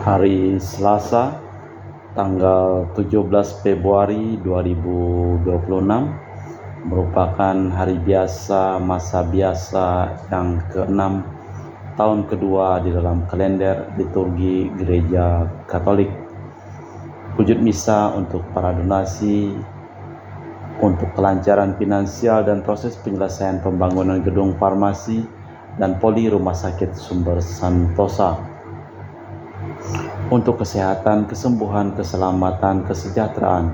Hari Selasa, tanggal 17 Februari 2026 merupakan hari biasa masa biasa yang ke-6 tahun kedua di dalam kalender liturgi Gereja Katolik. Wujud misa untuk para donasi untuk kelancaran finansial dan proses penyelesaian pembangunan gedung farmasi dan poli Rumah Sakit Sumber Santosa. Untuk kesehatan, kesembuhan, keselamatan, kesejahteraan,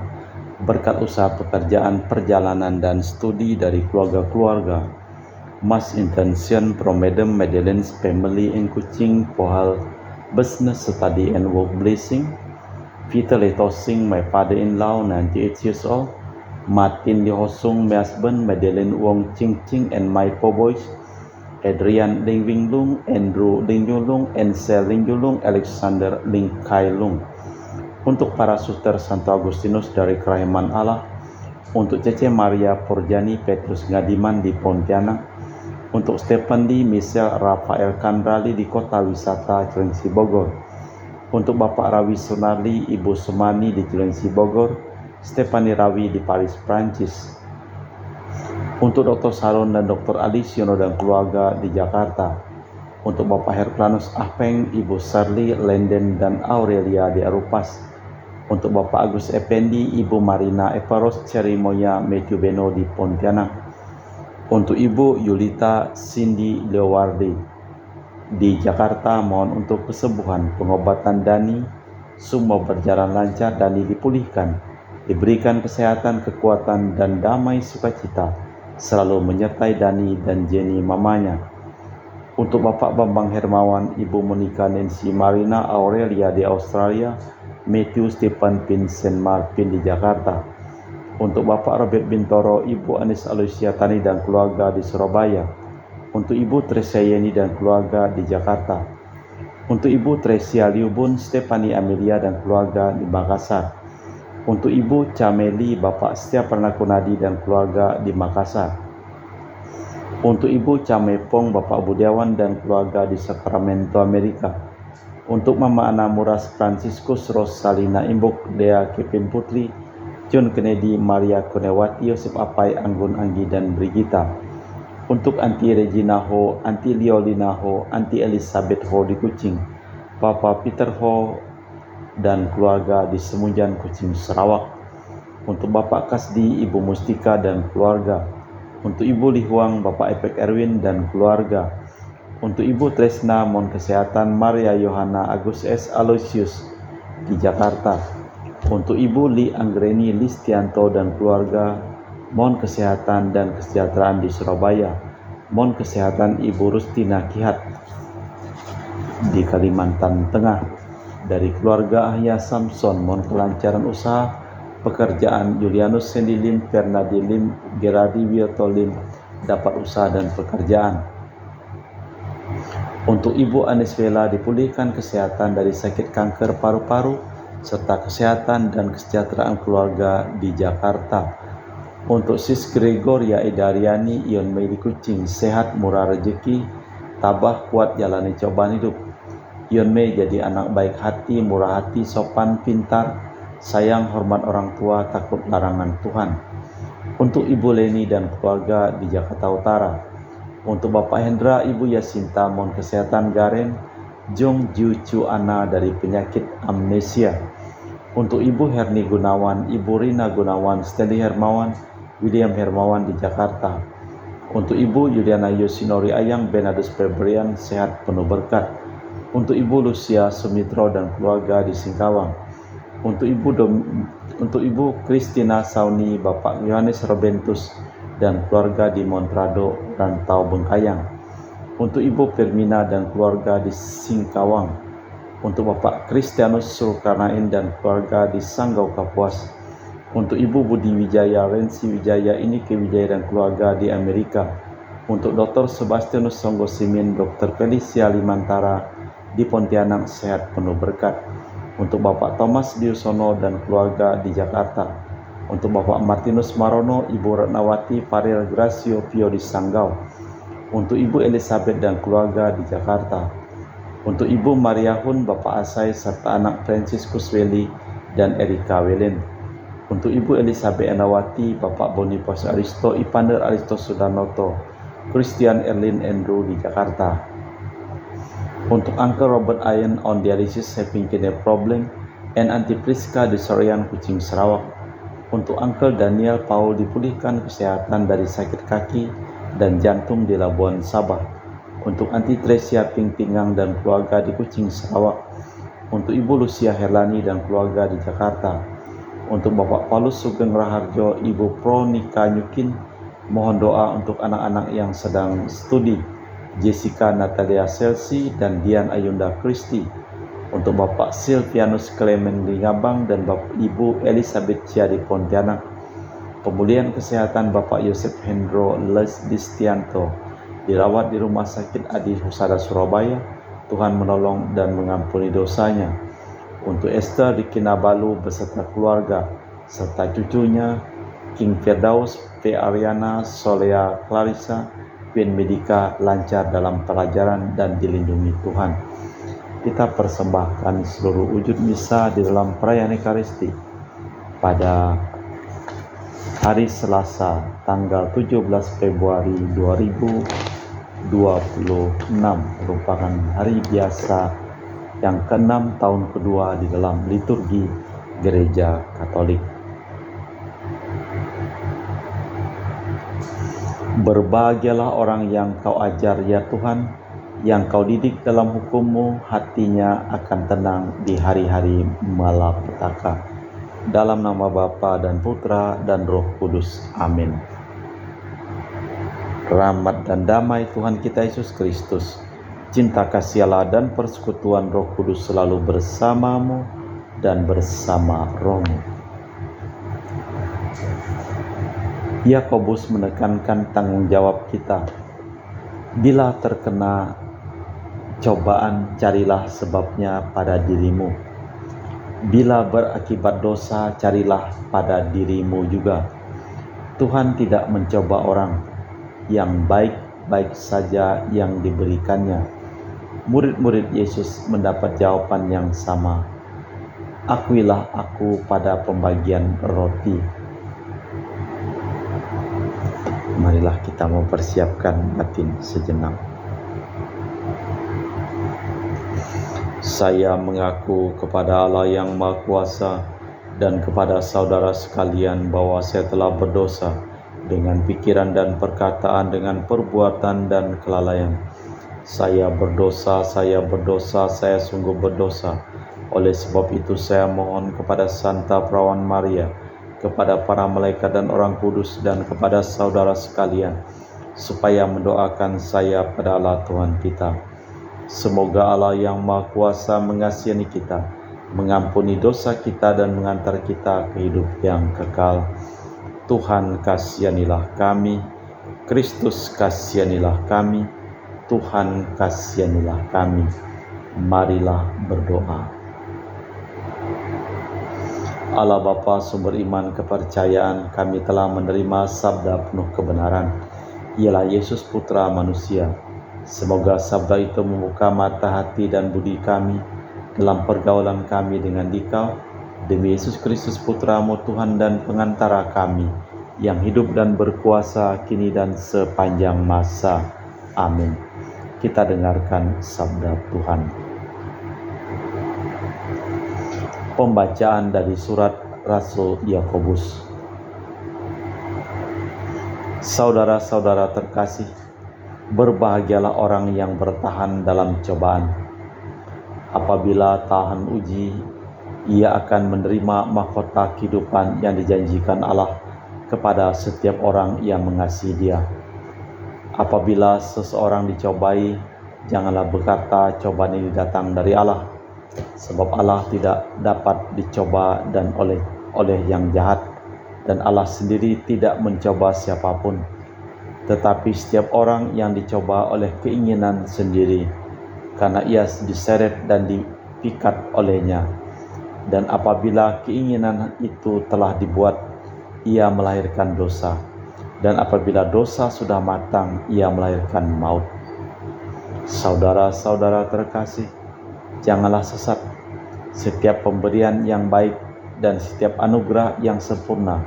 berkat usaha pekerjaan, perjalanan, dan studi dari keluarga-keluarga. Mass intention from Madam Madeleine's family in Kuching for her business, study, and work blessing. Vitally tossing my father-in-law, 98 years old. Martin Lee Hosung, my husband, Madeleine Wong Ching Ching, and my four boys. Adrian Ling Wing Lung, Andrew Ling Yulung, Ansel Ling Yulung, Alexander Ling Kai Lung. Untuk para suster Santo Agustinus dari Kerahiman Allah, untuk Cece Maria Porjani Petrus Ngadiman di Pontianak, untuk Stephen Lee Michelle Rafael Kandrali di Kota Wisata Cilengsi Bogor, untuk Bapak Rawi Sunarli, Ibu Sumani di Cilengsi Bogor, Stephanie Rawi di Paris, Prancis. Untuk Dr. Saron dan Dr. Alisiono dan keluarga di Jakarta. Untuk Bapak Herplanus Ahpeng, Ibu Sarli, Lenden, dan Aurelia di Arupas. Untuk Bapak Agus Effendi, Ibu Marina Evaros Cerimoya Matthew Beno di Pontianak. Untuk Ibu Yulita Cindy Leowardi di Jakarta, mohon untuk kesembuhan, pengobatan Dani, semua berjalan lancar, Dani dipulihkan, diberikan kesehatan, kekuatan, dan damai sukacita selalu menyertai Dani dan Jenny mamanya. Untuk Bapak Bambang Hermawan, Ibu Monica Nancy Marina Aurelia di Australia, Matthew Stephen Vincent Marvin di Jakarta. Untuk Bapak Robert Bintoro, Ibu Anis Aloysia Tani dan keluarga di Surabaya. Untuk Ibu Tresia Yeni dan keluarga di Jakarta. Untuk Ibu Tresia Liubun, Stephanie Amelia dan keluarga di Makassar. Untuk Ibu Cameli, Bapak Setia Pernakunadi dan keluarga di Makassar. Untuk Ibu Camepong, Bapak Budiawan dan keluarga di Sacramento, Amerika. Untuk Mama Ana Muras Franciscus Rosalina Imbuk, Dea Kevin Putri, John Kennedy, Maria Kunewati, Yosef Apai, Anggun Anggi, dan Brigita. Untuk Anti Regina Ho, Anti Liolina Ho, Anti Elizabeth Ho di Kuching, Papa Peter Ho, dan keluarga di Semunjan, Kuching, Sarawak. Untuk Bapak Kasdi, Ibu Mustika dan keluarga. Untuk Ibu Lihuang, Bapak Epek Erwin dan keluarga. Untuk Ibu Tresna, mohon kesehatan, Maria Yohana Agus S. Aloysius di Jakarta. Untuk Ibu Li Anggreni Listianto dan keluarga, mohon kesehatan dan kesejahteraan di Surabaya. Mohon kesehatan Ibu Rustina Kihat di Kalimantan Tengah. Dari keluarga Ahya Samson, mohon kelancaran usaha, pekerjaan. Julianus Sendi Lim, Fernadi Lim, Gerardi Wioto Lim, dapat usaha dan pekerjaan. Untuk Ibu Anis Vela, dipulihkan kesehatan dari sakit kanker paru-paru, serta kesehatan dan kesejahteraan keluarga di Jakarta. Untuk Sis Gregoria Edariani, Ion Mei di Kuching, sehat, murah rezeki, tabah, kuat jalani cobaan hidup. Ion Mei jadi anak baik hati, murah hati, sopan, pintar, sayang, hormat orang tua, takut larangan Tuhan. Untuk Ibu Leni dan keluarga di Jakarta Utara. Untuk Bapak Hendra, Ibu Yasinta, mohon kesehatan Garen, Jong Ju Chu Ana dari penyakit amnesia. Untuk Ibu Herni Gunawan, Ibu Rina Gunawan, Stanley Hermawan, William Hermawan di Jakarta. Untuk Ibu Yuliana Yosinori Ayang, Benadus Febrian, sehat penuh berkat. Untuk Ibu Lucia Sumitro dan keluarga di Singkawang. Untuk Ibu Christina Sauni, Bapak Yohanes Robentus dan keluarga di Montrado, Rantau Bengkayang. Untuk Ibu Firmina dan keluarga di Singkawang. Untuk Bapak Kristianus Sulkarnain dan keluarga di Sanggau Kapuas. Untuk Ibu Budi Wijaya, Rensi Wijaya, Inike Wijaya dan keluarga di Amerika. Untuk Dr. Sebastianus Songgo Simin, Dr. Felicia Limantara di Pontianak, sehat penuh berkat. Untuk Bapak Thomas Diusono dan keluarga di Jakarta. Untuk Bapak Martinus Marono, Ibu Ratnawati Faril Gracio Pio di Sanggau. Untuk Ibu Elizabeth dan keluarga di Jakarta. Untuk Ibu Maria Hun, Bapak Asai, serta anak Franciscus Welly dan Erika Welen. Untuk Ibu Elizabeth Enawati, Bapak Boniface Aristo, Ipander Aristo Sudarnoto, Christian Erlin Andrew di Jakarta. Untuk Uncle Robert Ian on dialysis having kidney problem, and Auntie Priska di Sorian, Kucing, Sarawak. Untuk Uncle Daniel Paul dipulihkan kesehatan dari sakit kaki dan jantung di Labuan Sabah. Untuk Auntie Tresia Pingtingang dan keluarga di Kucing, Sarawak. Untuk Ibu Lucia Herlani dan keluarga di Jakarta. Untuk Bapak Paulus Sugeng Raharjo, Ibu Pronika Nyukin, mohon doa untuk anak-anak yang sedang studi, Jessica Natalia Selsi dan Dian Ayunda Kristi. Untuk Bapak Silvianus Clement di Ngabang dan Bapak Ibu Elizabeth Chia di Pontianak. Pemulihan kesehatan Bapak Yosef Hendro Lesdistianto, dirawat di Rumah Sakit Adi Husada Surabaya. Tuhan menolong dan mengampuni dosanya. Untuk Esther di Kinabalu beserta keluarga serta cucunya, King Firdaus, P. Ariana, Solea Clarissa, Queen Medika lancar dalam pelajaran dan dilindungi Tuhan. Kita persembahkan seluruh wujud misa di dalam perayaan Ekaristi pada hari Selasa tanggal 17 Februari 2026 merupakan hari biasa yang ke-6 tahun kedua di dalam liturgi Gereja Katolik. Berbahagialah orang yang Kau ajar ya Tuhan, yang Kau didik dalam hukum-Mu, hatinya akan tenang di hari-hari malapetaka. Dalam nama Bapa dan Putra dan Roh Kudus. Amin. Rahmat dan damai Tuhan kita Yesus Kristus, cinta kasih Allah dan persekutuan Roh Kudus selalu bersamamu dan bersama rohmu. Yakobus menekankan tanggung jawab kita. Bila terkena cobaan, carilah sebabnya pada dirimu. Bila berakibat dosa, carilah pada dirimu juga. Tuhan tidak mencoba orang, yang baik-baik saja yang diberikannya. Murid-murid Yesus mendapat jawaban yang sama. Akuilah aku pada pembagian roti. Marilah kita mempersiapkan batin sejenak. Saya mengaku kepada Allah yang Maha Kuasa dan kepada saudara sekalian bahwa saya telah berdosa dengan pikiran dan perkataan, dengan perbuatan dan kelalaian. Saya berdosa, saya sungguh berdosa. Oleh sebab itu saya mohon kepada Santa Perawan Maria, kepada para malaikat dan orang kudus, dan kepada saudara sekalian, supaya mendoakan saya pada Allah Tuhan kita. Semoga Allah yang Maha Kuasa mengasihani kita, mengampuni dosa kita dan mengantar kita ke hidup yang kekal. Tuhan kasihanilah kami, Kristus kasihanilah kami, Tuhan kasihanilah kami. Marilah berdoa. Allah Bapa sumber iman kepercayaan, kami telah menerima sabda penuh kebenaran, ialah Yesus Putra Manusia. Semoga sabda itu membuka mata hati dan budi kami dalam pergaulan kami dengan Dikau, demi Yesus Kristus Putra-Mu Tuhan dan pengantara kami, yang hidup dan berkuasa kini dan sepanjang masa. Amin. Kita dengarkan sabda Tuhan. Pembacaan dari surat Rasul Yakobus. Saudara-saudara terkasih, berbahagialah orang yang bertahan dalam cobaan. Apabila tahan uji, ia akan menerima mahkota kehidupan yang dijanjikan Allah kepada setiap orang yang mengasihi Dia. Apabila seseorang dicobai, janganlah berkata cobaan ini datang dari Allah, sebab Allah tidak dapat dicoba dan oleh yang jahat, dan Allah sendiri tidak mencoba siapapun. Tetapi setiap orang yang dicoba oleh keinginan sendiri, karena ia diseret dan dipikat olehnya. Dan apabila keinginan itu telah dibuat, ia melahirkan dosa. Dan apabila dosa sudah matang, ia melahirkan maut. Saudara-saudara terkasih, Janganlah sesat. Setiap pemberian yang baik dan setiap anugerah yang sempurna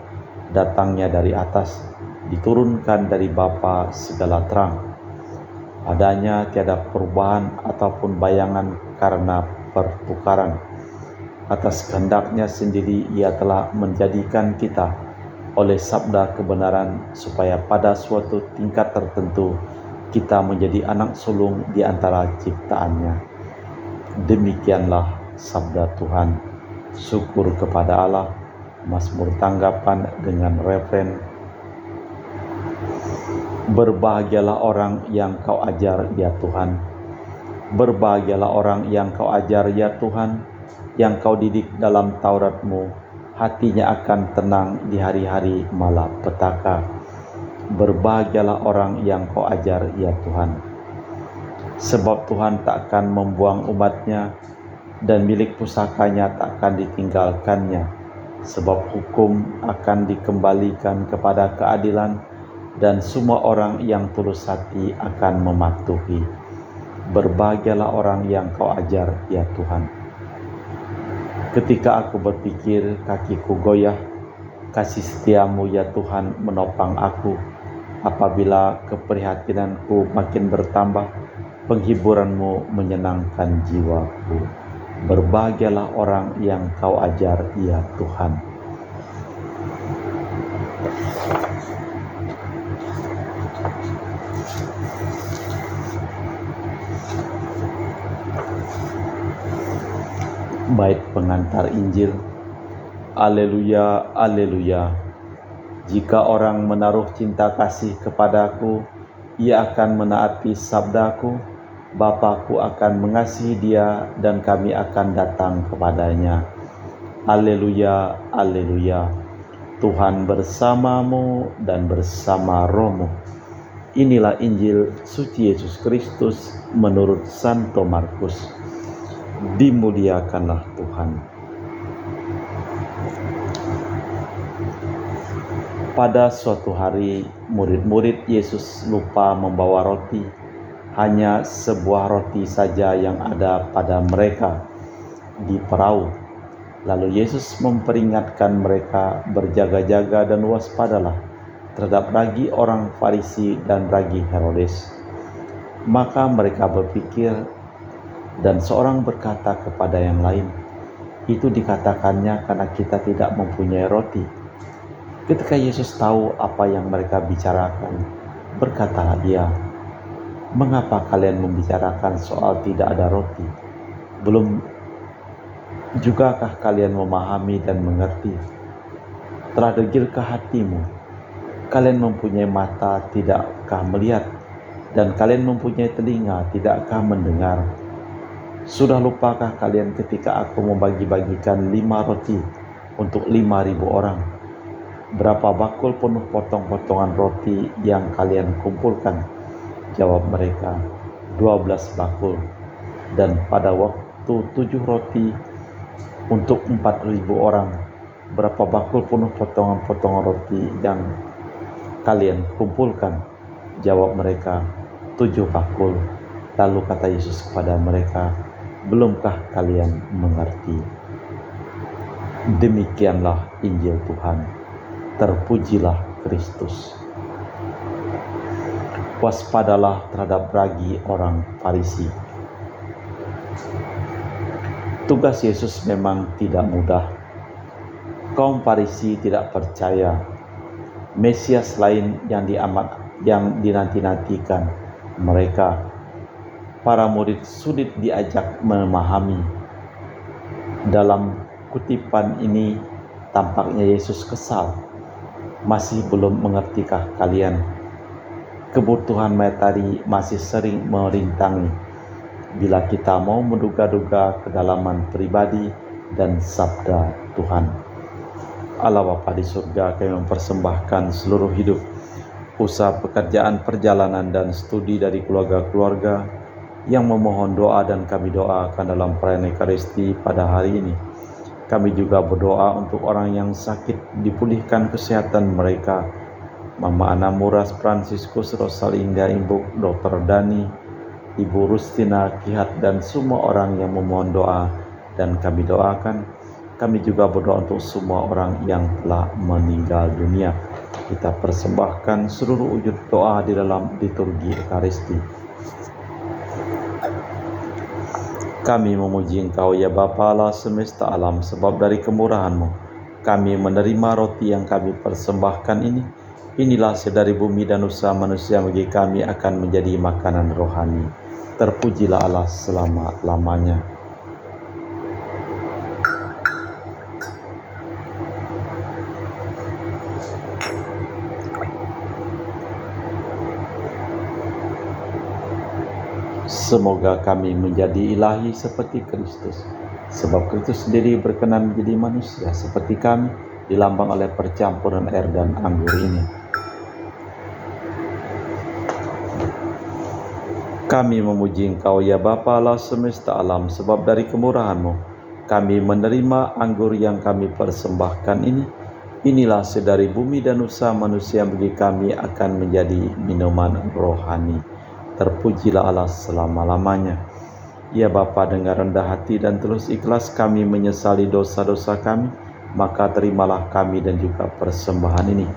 datangnya dari atas, diturunkan dari Bapa segala terang. Padanya tiada perubahan ataupun bayangan karena pertukaran. Atas kehendaknya sendiri ia telah menjadikan kita oleh sabda kebenaran, supaya pada suatu tingkat tertentu kita menjadi anak sulung di antara ciptaannya. Demikianlah sabda Tuhan. Syukur kepada Allah. Mazmur tanggapan dengan refren: berbahagialah orang yang Kau ajar ya Tuhan. Berbahagialah orang yang Kau ajar ya Tuhan, yang Kau didik dalam Taurat-Mu. Hatinya akan tenang di hari-hari malapetaka. Berbahagialah orang yang Kau ajar ya Tuhan. Sebab Tuhan tak akan membuang umat-Nya, dan milik pusakanya tak akan ditinggalkannya. Sebab hukum akan dikembalikan kepada keadilan, dan semua orang yang tulus hati akan mematuhi. Berbahagialah orang yang Kau ajar ya Tuhan. Ketika aku berpikir, kakiku goyah. Kasih setiamu ya Tuhan menopang aku. Apabila keprihatinanku makin bertambah, penghiburanmu menyenangkan jiwaku. Berbahagialah orang yang Kau ajar ya Tuhan. Bait pengantar Injil. Aleluya, aleluya. Jika orang menaruh cinta kasih kepadaku, ia akan menaati sabdaku. Bapa-Ku akan mengasihi dia, dan kami akan datang kepadanya. Aleluya, aleluya. Tuhan bersamamu dan bersama rohmu. Inilah Injil suci Yesus Kristus menurut Santo Markus. Dimuliakanlah Tuhan. Pada suatu hari, murid-murid Yesus lupa membawa roti. Hanya sebuah roti saja yang ada pada mereka di perahu. Lalu Yesus memperingatkan mereka berjaga-jaga dan waspadalah terhadap ragi orang Farisi dan ragi Herodes. Maka mereka berpikir, dan seorang berkata kepada yang lain, itu dikatakannya karena kita tidak mempunyai roti. Ketika Yesus tahu apa yang mereka bicarakan, berkatalah Ia, mengapa kalian membicarakan soal tidak ada roti? Belum jugakah kalian memahami dan mengerti? Telah degilkah hatimu? Kalian mempunyai mata, tidakkah melihat? Dan kalian mempunyai telinga, tidakkah mendengar? Sudah lupakah kalian ketika aku membagi-bagikan 5 roti untuk 5.000 orang? Berapa bakul penuh potong-potongan roti yang kalian kumpulkan? Jawab mereka, 12 bakul. Dan pada waktu 7 roti untuk 4.000 orang, berapa bakul penuh potongan-potongan roti yang kalian kumpulkan? Jawab mereka, 7 bakul. Lalu kata Yesus kepada mereka, belumkah kalian mengerti? Demikianlah Injil Tuhan. Terpujilah Kristus. Waspadalah terhadap ragi orang Farisi. Tugas Yesus memang tidak mudah. Kaum Farisi tidak percaya Mesias lain yang dinanti-nantikan mereka. Para murid sulit diajak memahami. Dalam kutipan ini tampaknya Yesus kesal. Masih belum mengertikah kalian? Kebutuhan materi masih sering merintangi. Bila kita mau menduga-duga kedalaman pribadi dan sabda Tuhan. Allah Bapa di surga, kami mempersembahkan seluruh hidup, usaha pekerjaan, perjalanan, dan studi dari keluarga-keluarga yang memohon doa, dan kami doakan dalam perayaan Ekaristi pada hari ini. Kami juga berdoa untuk orang yang sakit, dipulihkan kesehatan mereka. Mama Ana Muras, Franciscus, Rosalinda Imbuk, Dr. Dani, Ibu Rustina, Kihat, dan semua orang yang memohon doa, dan kami doakan. Kami juga berdoa untuk semua orang yang telah meninggal dunia. Kita persembahkan seluruh wujud doa di dalam liturgi Ekaristi. Kami memuji Engkau ya Bapa Allah semesta alam, sebab dari kemurahan-Mu kami menerima roti yang kami persembahkan ini. Inilah sedari bumi dan usaha manusia bagi kami akan menjadi makanan rohani. Terpujilah Allah selama-lamanya. Semoga kami menjadi ilahi seperti Kristus, sebab Kristus sendiri berkenan menjadi manusia seperti kami, dilambang oleh percampuran air dan anggur ini. Kami memuji Engkau ya Bapa Allah semesta alam, sebab dari kemurahan-Mu kami menerima anggur yang kami persembahkan ini. Inilah sedari bumi dan usaha manusia bagi kami akan menjadi minuman rohani. Terpujilah Allah selama-lamanya. Ya Bapa, dengan rendah hati dan tulus ikhlas kami menyesali dosa-dosa kami, maka terimalah kami dan juga persembahan ini.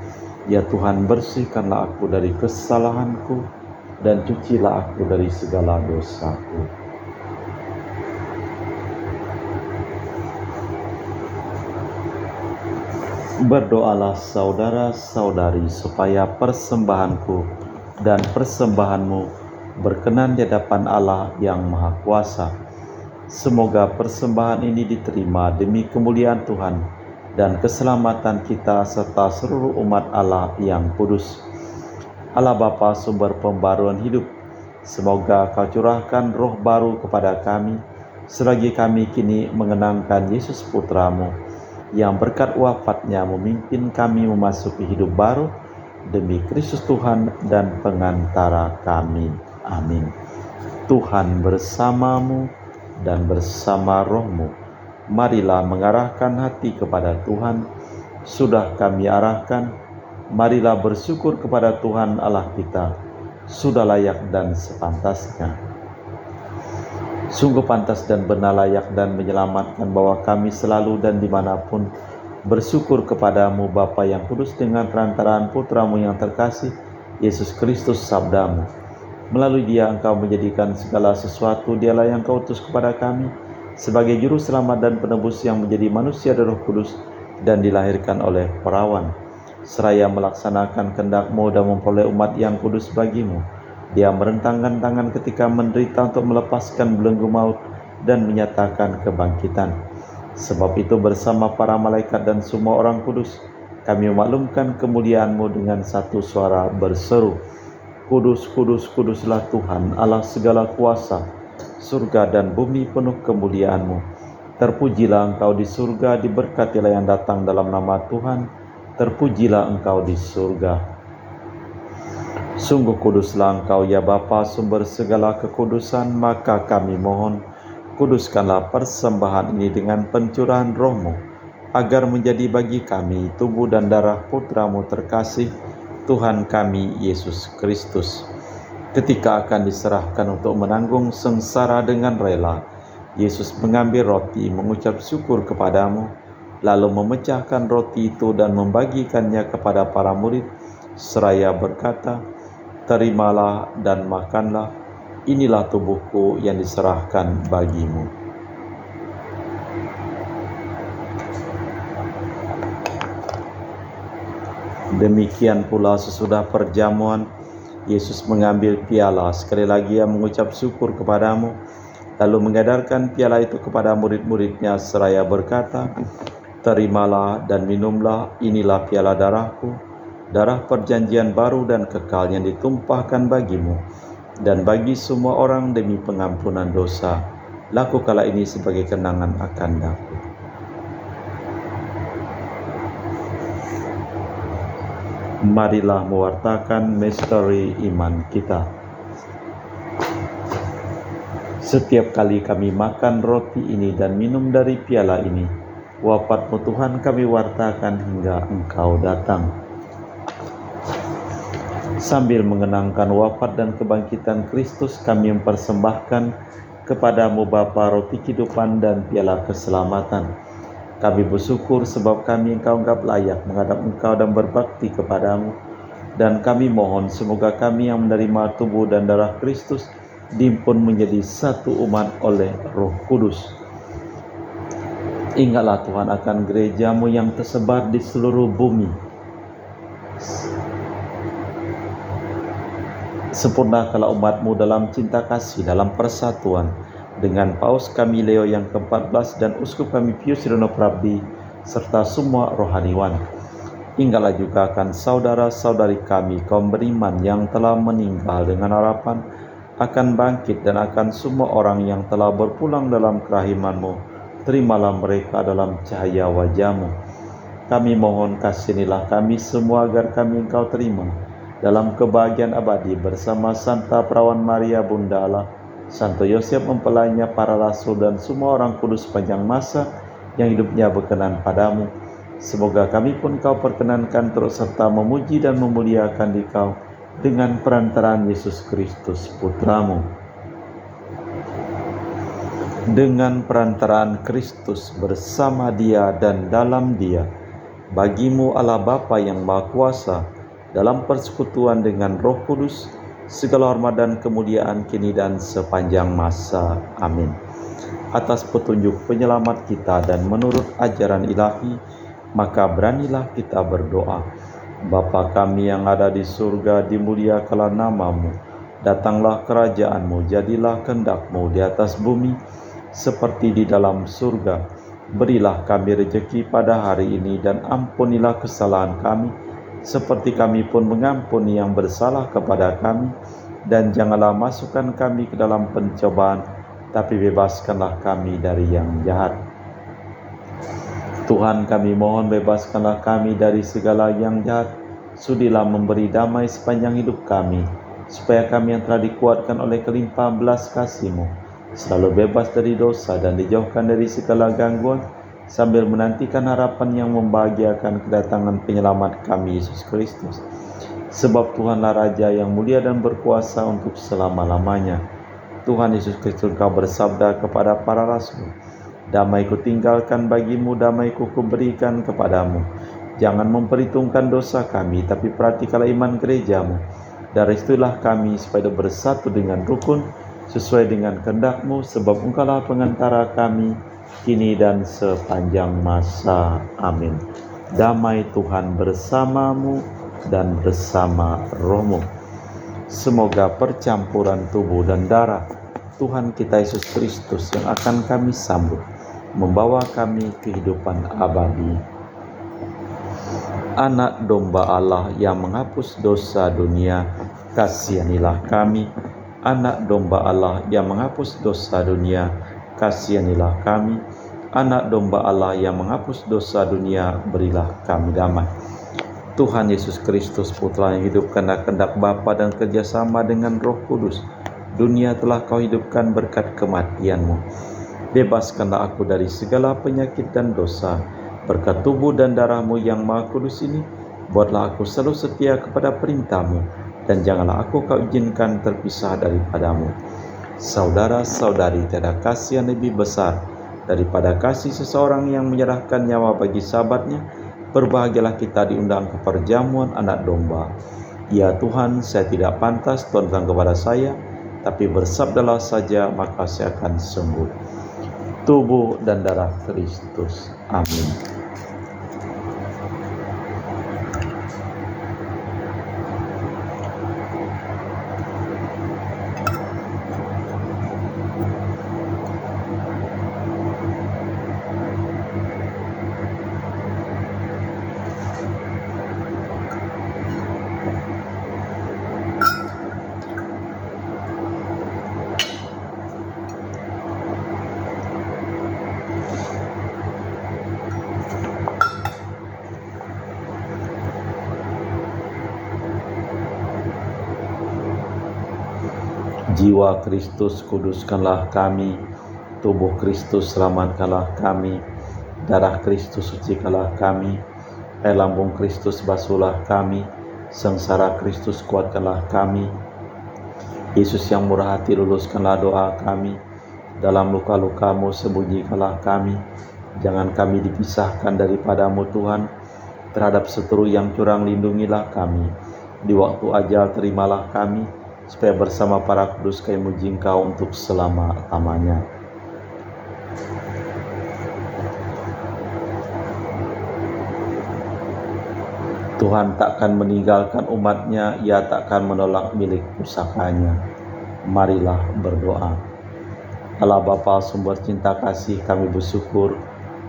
Ya Tuhan, bersihkanlah aku dari kesalahanku dan cucilah aku dari segala dosaku. Berdoalah saudara-saudari supaya persembahanku dan persembahanmu berkenan di hadapan Allah yang Maha Kuasa. Semoga persembahan ini diterima demi kemuliaan Tuhan dan keselamatan kita serta seluruh umat Allah yang kudus. Allah Bapa, sumber pembaruan hidup, semoga Kau curahkan roh baru kepada kami selagi kami kini mengenangkan Yesus Putra-Mu yang berkat wafatnya memimpin kami memasuki hidup baru demi Kristus Tuhan dan pengantara kami. Amin. Tuhan bersamamu dan bersama rohmu. Marilah mengarahkan hati kepada Tuhan. Sudah kami arahkan, marilah bersyukur kepada Tuhan Allah kita. Sudah layak dan sepantasnya. Sungguh pantas dan benar, layak dan menyelamatkan bahwa kami selalu dan dimanapun bersyukur kepadamu Bapa yang kudus dengan perantaraan Putramu yang terkasih, Yesus Kristus sabdamu. Melalui Dia Engkau menjadikan segala sesuatu. Dialah yang Kau utus kepada kami sebagai juru selamat dan penebus yang menjadi manusia dari Roh Kudus dan dilahirkan oleh perawan. Seraya melaksanakan kehendak-Mu dan memperoleh umat yang kudus bagi-Mu, Dia merentangkan tangan ketika menderita untuk melepaskan belenggu maut dan menyatakan kebangkitan. Sebab itu bersama para malaikat dan semua orang kudus, kami memaklumkan kemuliaan-Mu dengan satu suara berseru, Kudus, kudus, kuduslah Tuhan, Allah segala kuasa, surga dan bumi penuh kemuliaan-Mu. Terpujilah Engkau di surga, diberkatilah yang datang dalam nama Tuhan, terpujilah Engkau di surga. Sungguh kuduslah Engkau ya Bapa, sumber segala kekudusan, maka kami mohon, kuduskanlah persembahan ini dengan pencurahan Roh-Mu, agar menjadi bagi kami tubuh dan darah Putra-Mu terkasih, Tuhan kami Yesus Kristus. Ketika akan diserahkan untuk menanggung sengsara dengan rela, Yesus mengambil roti, mengucap syukur kepadamu, lalu memecahkan roti itu dan membagikannya kepada para murid, seraya berkata, terimalah dan makanlah, inilah tubuhku yang diserahkan bagimu. Demikian pula sesudah perjamuan, Yesus mengambil piala, sekali lagi Ia mengucap syukur kepadamu, lalu mengedarkan piala itu kepada murid-muridnya seraya berkata, terimalah dan minumlah, inilah piala darahku, darah perjanjian baru dan kekal yang ditumpahkan bagimu dan bagi semua orang demi pengampunan dosa. Lakukanlah ini sebagai kenangan akan aku. Marilah mewartakan misteri iman kita. Setiap kali kami makan roti ini dan minum dari piala ini, wafat-Mu Tuhan kami wartakan hingga Engkau datang. Sambil mengenangkan wafat dan kebangkitan Kristus, kami mempersembahkan kepadamu Bapa roti kehidupan dan piala keselamatan. Kami bersyukur sebab kami Engkau anggap layak menghadap Engkau dan berbakti kepadamu. Dan kami mohon semoga kami yang menerima tubuh dan darah Kristus dihimpun menjadi satu umat oleh Roh Kudus. Ingatlah Tuhan akan gerejamu yang tersebar di seluruh bumi. Sempurnakanlah umatmu dalam cinta kasih, dalam persatuan dengan Paus kami Leo yang ke-14 dan Uskup kami Pius Sireno Prabdi serta semua rohaniwan. Ingatlah juga akan saudara-saudari kami kaum beriman yang telah meninggal dengan harapan akan bangkit dan akan semua orang yang telah berpulang dalam kerahiman-Mu. Terimalah mereka dalam cahaya wajah-Mu. Kami mohon kasihanilah kami semua agar kami Engkau terima dalam kebahagiaan abadi bersama Santa Perawan Maria Bunda Allah, Santo Yosef mempelainya, para rasul dan semua orang kudus sepanjang masa yang hidupnya berkenan padamu. Semoga kami pun Kau perkenankan terus serta memuji dan memuliakan Dikau dengan perantaraan Yesus Kristus Putramu. Dengan perantaraan Kristus, bersama Dia dan dalam Dia, bagimu Allah Bapa yang Maha Kuasa, dalam persekutuan dengan Roh Kudus, segala hormat dan kemuliaan kini dan sepanjang masa. Amin. Atas petunjuk penyelamat kita dan menurut ajaran ilahi, maka beranilah kita berdoa. Bapa kami yang ada di surga, dimuliakanlah nama-Mu. Datanglah kerajaan-Mu, jadilah kehendak-Mu di atas bumi seperti di dalam surga. Berilah kami rejeki pada hari ini dan ampunilah kesalahan kami, seperti kami pun mengampuni yang bersalah kepada kami. Dan janganlah masukkan kami ke dalam pencobaan, tapi bebaskanlah kami dari yang jahat. Tuhan, kami mohon bebaskanlah kami dari segala yang jahat. Sudilah memberi damai sepanjang hidup kami, supaya kami yang telah dikuatkan oleh kelimpahan belas kasih-Mu selalu bebas dari dosa dan dijauhkan dari segala gangguan, sambil menantikan harapan yang membahagiakan kedatangan penyelamat kami, Yesus Kristus. Sebab Tuhanlah Raja yang mulia dan berkuasa untuk selama-lamanya. Tuhan Yesus Kristus, Engkau bersabda kepada para rasul, damai-Ku tinggalkan bagimu, damai-Ku kuberikan kepadamu. Jangan memperhitungkan dosa kami, tapi perhatikanlah iman gereja-Mu. Dari situlah kami supaya bersatu dengan rukun, sesuai dengan kehendak-Mu, sebab Engkaulah pengantara kami, kini dan sepanjang masa. Amin. Damai Tuhan bersamamu dan bersama rohmu. Semoga percampuran tubuh dan darah Tuhan kita Yesus Kristus yang akan kami sambut membawa kami kehidupan abadi. Anak domba Allah yang menghapus dosa dunia, kasihanilah kami. Anak domba Allah yang menghapus dosa dunia, kasihanilah kami. Anak domba Allah yang menghapus dosa dunia, berilah kami damai. Tuhan Yesus Kristus, Putra yang hidup karena kehendak Bapa dan kerjasama dengan Roh Kudus, dunia telah Kau hidupkan berkat kematian-Mu. Bebaskanlah aku dari segala penyakit dan dosa. Berkat tubuh dan darah-Mu yang Maha Kudus ini, buatlah aku selalu setia kepada perintah-Mu, dan janganlah aku Kau izinkan terpisah daripadamu. Saudara-saudari, tiada kasih yang lebih besar daripada kasih seseorang yang menyerahkan nyawa bagi sahabatnya. Berbahagialah kita diundang ke perjamuan anak domba. Ya Tuhan, saya tidak pantas Tuhan datang kepada saya, tapi bersabdalah saja, maka saya akan sembuh. Tubuh dan darah Kristus. Amin. Jiwa Kristus, kuduskanlah kami. Tubuh Kristus, selamatkanlah kami. Darah Kristus, sucikanlah kami. Air lambung Kristus, basuhlah kami. Sengsara Kristus, kuatkanlah kami. Yesus yang murah hati, luluskanlah doa kami. Dalam luka-luka-Mu sembunyikanlah kami. Jangan kami dipisahkan daripadamu Tuhan. Terhadap seteru yang curang lindungilah kami. Di waktu ajal terimalah kami, supaya bersama para kudus kami muji Engkau untuk selama-lamanya. Tuhan takkan meninggalkan umat-Nya, Ia takkan menolak milik pusakanya. Marilah berdoa. Allah Bapa sumber cinta kasih, kami bersyukur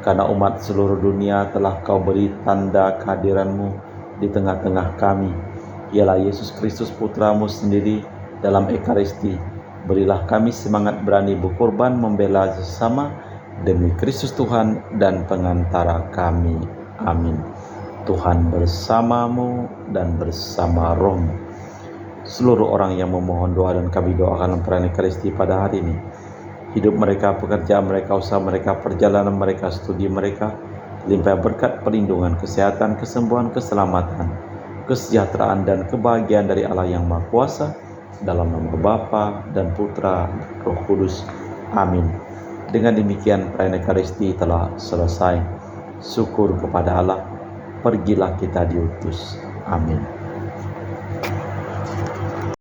karena umat seluruh dunia telah Kau beri tanda kehadiran-Mu di tengah-tengah kami. Ialah Yesus Kristus Putra-Mu sendiri dalam Ekaristi. Berilah kami semangat berani berkorban membela sesama demi Kristus Tuhan dan pengantara kami. Amin. Tuhan bersamamu dan bersama rohmu. Seluruh orang yang memohon doa dan kami doakan dalam perayaan Ekaristi pada hari ini, hidup mereka, pekerjaan mereka, usaha mereka, perjalanan mereka, studi mereka, limpah berkat, perlindungan, kesehatan, kesembuhan, keselamatan, kesejahteraan dan kebahagiaan dari Allah yang Maha Kuasa, dalam nama Bapa dan Putra dan Roh Kudus. Amin. Dengan demikian perayaan Ekaristi telah selesai. Syukur kepada Allah. Pergilah kita diutus. Amin.